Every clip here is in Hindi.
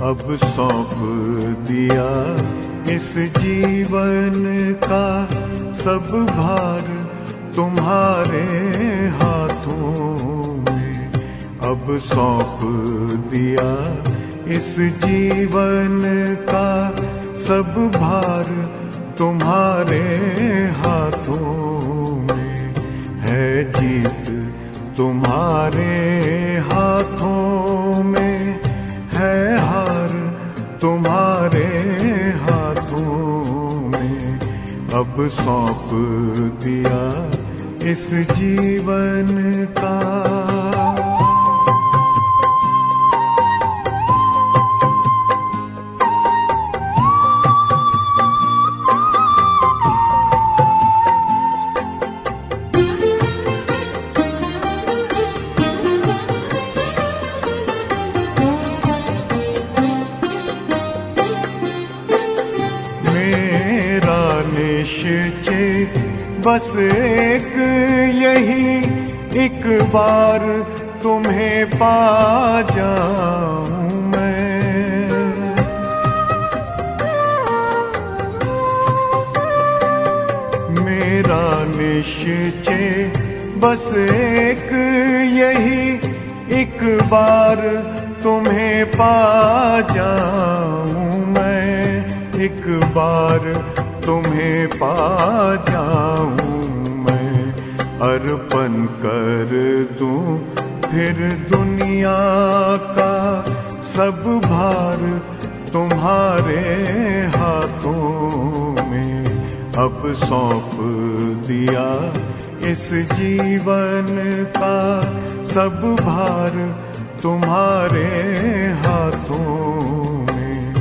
अब सौंप दिया इस जीवन का सब भार तुम्हारे हाथों में। अब सौंप दिया इस जीवन का सब भार तुम्हारे हाथों में। है जीत तुम्हारे हाथों में, है हार तुम्हारे हाथों में। अब सौंप दिया इस जीवन का। मेरा निश्चय बस एक यही, एक बार तुम्हें पा जाऊं मैं। मेरा निश्चय बस एक यही, एक बार तुम्हें पा जाऊं मैं। एक बार तुम्हें पा जाऊं मैं। अर्पण कर दूं फिर दुनिया का सब भार तुम्हारे हाथों में। अब सौंप दिया इस जीवन का सब भार तुम्हारे हाथों में।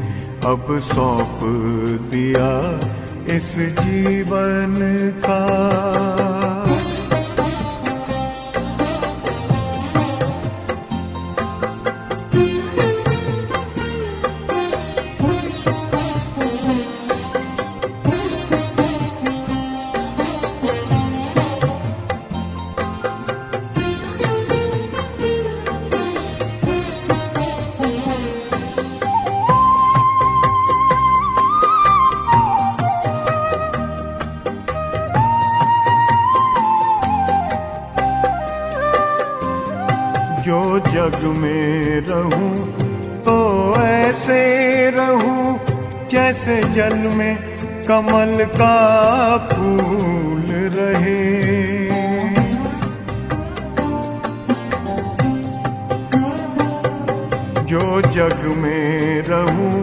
अब सौंप दिया इस जीवन का। जो जग में रहूं तो ऐसे रहूं जैसे जल में कमल का फूल रहे। जो जग में रहूं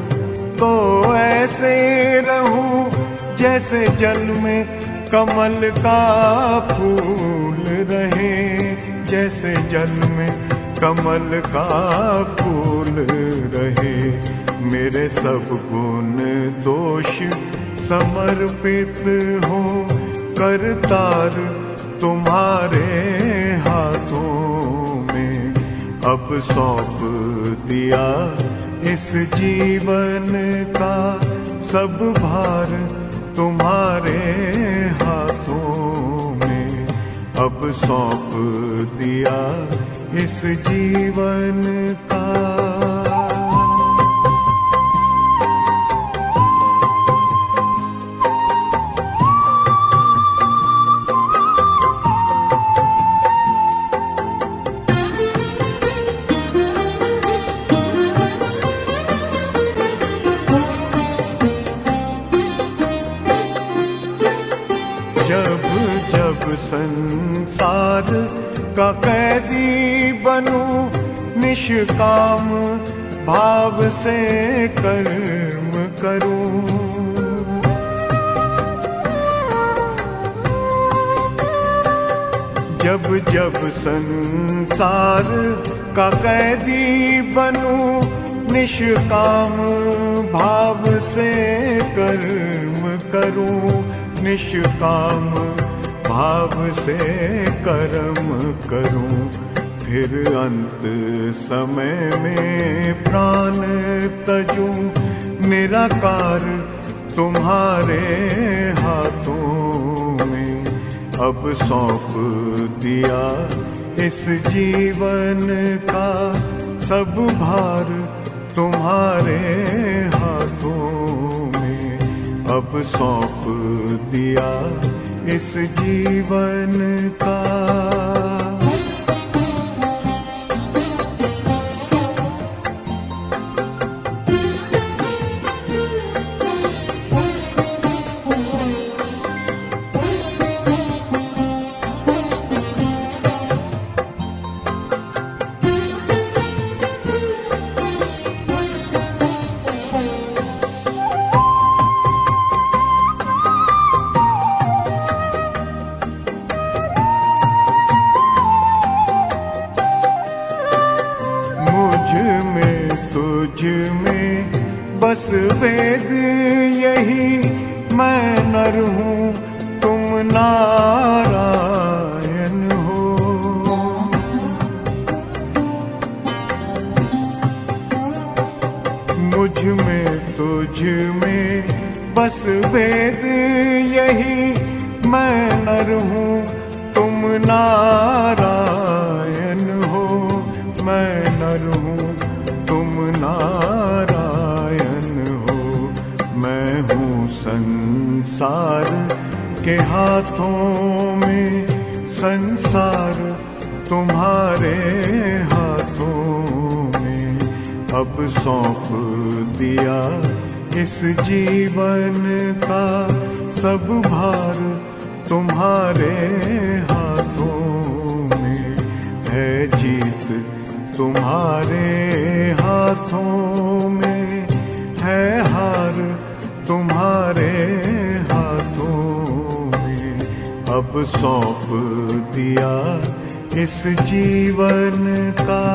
तो ऐसे रहूं जैसे जल में कमल का फूल रहे। जैसे जल में कमल का फूल रहे। मेरे सब गुण दोष समर्पित हो करतार तुम्हारे हाथों में। अब सौंप दिया इस जीवन का सब भार तुम्हारे हाथों में। अब सौंप दिया इस जीवन का। जब जब संसार का कैदी बनूं निष्काम भाव से कर्म करूं। जब जब संसार का कैदी बनूं निष्काम भाव से कर्म करूं। निष्काम भाव से कर्म करूं। फिर अंत समय में प्राण तजूं निराकार तुम्हारे हाथों में। अब सौंप दिया इस जीवन का सब भार तुम्हारे हाथों में, अब सौंप दिया इस जीवन का। तुझ में बस वेद यही, मैं नर हूँ तुम नारायण हो। मुझ में तुझ में बस वेद यही, मैं नर हूँ तुम नारायण हो। मैं नर हूँ तुम नारायण हो। मैं हूँ संसार के हाथों में, संसार तुम्हारे हाथों में, अब सौंप दिया इस जीवन का सब भार तुम्हारे हाथों में। है जीत तुम्हारे हाथों में, है हार तुम्हारे हाथों में, अब सौंप दिया इस जीवन का।